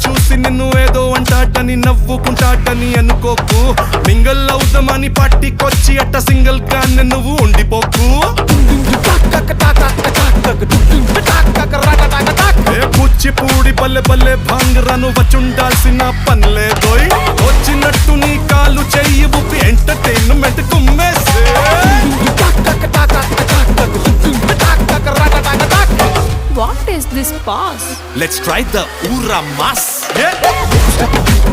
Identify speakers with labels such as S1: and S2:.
S1: చూసి నిన్ను ఏదో అంటాటని నవ్వుకుంటాటని అనుకోకు మింగల్ అవుదామని పార్టీకొచ్చి అట్ట సింగిల్ గా నువ్వు ఉండిపోకు కూచిపూడి బల్లె బల్లె భాంగరను వచ్చుండాల్సిన పనిలేదోయ్ వచ్చినట్టు నీ కాలు చెయ్యి ఊపి entertainment కుమ్మేసే
S2: What is this pause?
S1: Let's try the Ura Mas. Yeah.